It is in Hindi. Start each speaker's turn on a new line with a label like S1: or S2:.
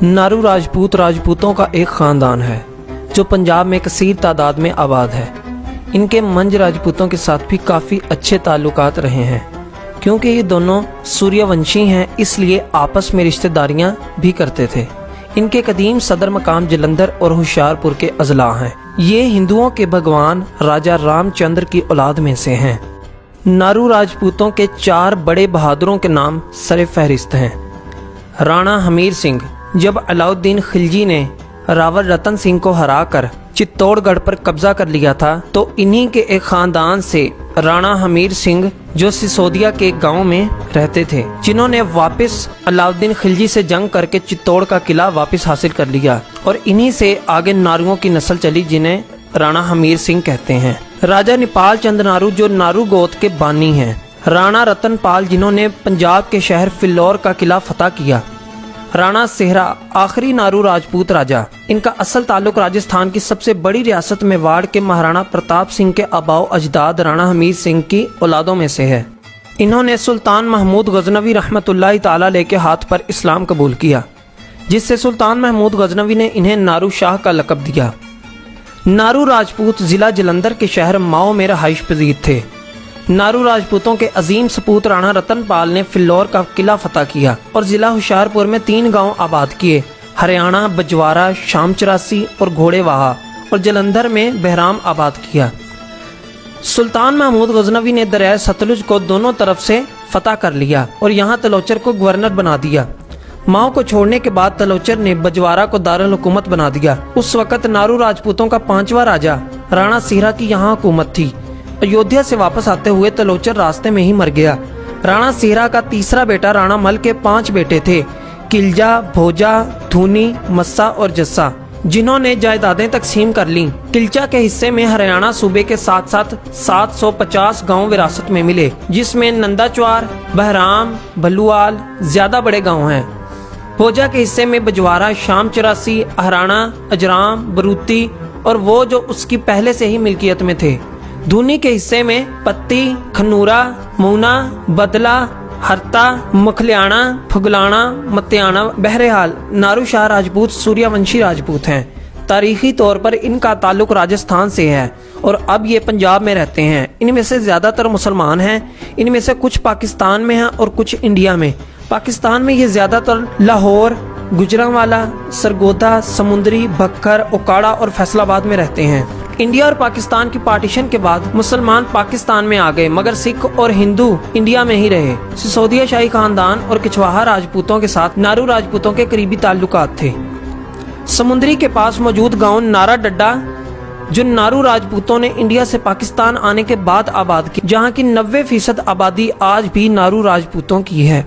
S1: नारू राजपूत राजपूतों का एक ख़ानदान है जो पंजाब में कसीर तादाद में आबाद है। इनके मंज राजपूतों के साथ भी काफ़ी अच्छे ताल्लुकात रहे हैं। क्योंकि ये दोनों सूर्यवंशी हैं, इसलिए आपस में रिश्तेदारियां भी करते थे। इनके कदीम सदर मकाम जलंधर और होशियारपुर के अजला हैं। ये हिंदुओं के भगवान राजा रामचंद्र की औलाद में से हैं। नारू राजपूतों के 4 बड़े बहादुरों के नाम सरे फहरिस्त हैं। राणा हमीर सिंह। जब अलाउद्दीन खिलजी ने रावल रतन सिंह को हराकर चित्तौड़गढ़ पर कब्जा कर लिया था, तो इन्हीं के एक खानदान से राणा हमीर सिंह जो सिसोदिया के गांव में रहते थे, जिन्होंने वापस अलाउद्दीन खिलजी से जंग करके चित्तौड़ का किला वापस हासिल कर लिया। और इन्हीं से आगे नारुओं की नस्ल चली, जिन्हें राणा हमीर सिंह कहते हैं। राजा निपाल चंद नारू जो नारू गोत के बानी हैं। राणा रतन पाल जिन्होंने पंजाब के शहर फिल्लौर का किला फतह किया। राणा सेहरा आखिरी नारू राजपूत राजा। इनका असल ताल्लुक राजस्थान की सबसे बड़ी रियासत मेवाड़ के महाराणा प्रताप सिंह के आबाओ अजदाद राणा हमीर सिंह की औलादों में से है। इन्होंने सुल्तान महमूद गजनवी रहमतुल्लाह ताला अलैह के हाथ पर इस्लाम कबूल किया, जिससे सुल्तान महमूद गजनवी ने इन्हें नारू शाह का लक़ब दिया। नारू राजपूत जिला जलंधर के शहर माओ में रहाइश पजीर थे। नारू राजपूतों के अजीम सपूत राणा रतन पाल ने फिल्लौर का किला फतह किया और जिला होशियारपुर में 3 गांव आबाद किए। हरियाणा, बजवारा, शाम 84 और घोड़ेवाहा, और जलंधर में बहराम आबाद किया। सुल्तान महमूद गजनवी ने दरिया सतलुज को दोनों तरफ से फतह कर लिया और यहाँ तलोचर को गवर्नर बना दिया। माओ को छोड़ने के बाद तलोचर ने बजवारा को दारुल हुकूमत बना दिया। उस वक़्त नारू राजपूतों का 5वां राजा राणा सीरा की यहाँ हुकूमत थी। अयोध्या से वापस आते हुए तलोचर रास्ते में ही मर गया। राणा सीरा का तीसरा बेटा राणा मल के 5 बेटे थे, किलजा, भोजा, धूनी, मस्सा और जस्सा, जिन्होंने जायदादें तकसीम कर लीं। किलचा के हिस्से में हरियाणा सूबे के साथ साथ 750 गांव विरासत में मिले, जिसमें नंदाचवार, बहराम, भल्लुआल ज्यादा बड़े गांव हैं। भोजा के हिस्से में बजवारा, शाम 84, अहराना, अजराम, बरूती और वो जो उसकी पहले से ही मिल्कियत में थे। धूनी के हिस्से में पत्ती, खनूरा, मूना, बदला, हरता, मखलियाना, फुगलाना, मत्याना। बहरहाल नारू शाह राजपूत सूर्यवंशी राजपूत हैं। तारीखी तौर पर इनका ताल्लुक राजस्थान से है और अब ये पंजाब में रहते हैं। इनमें से ज़्यादातर मुसलमान हैं। इनमें से कुछ पाकिस्तान में हैं और कुछ इंडिया में। पाकिस्तान में ये ज़्यादातर लाहौर, गुजरांवाला, सरगोदा, समुंदरी, भक्खर, ओकाड़ा और फैसलाबाद में रहते हैं। इंडिया और पाकिस्तान की पार्टीशन के बाद मुसलमान पाकिस्तान में आ गए, मगर सिख और हिंदू इंडिया में ही रहे। सिसोदिया शाही खानदान और किचवाहा राजपूतों के साथ नारू राजपूतों के करीबी ताल्लुकात थे। समुंदरी के पास मौजूद गांव नारा डड्डा जो नारू राजपूतों ने इंडिया से पाकिस्तान आने के बाद आबाद की, जहां की 90% आबादी आज भी नारू राजपूतों की है।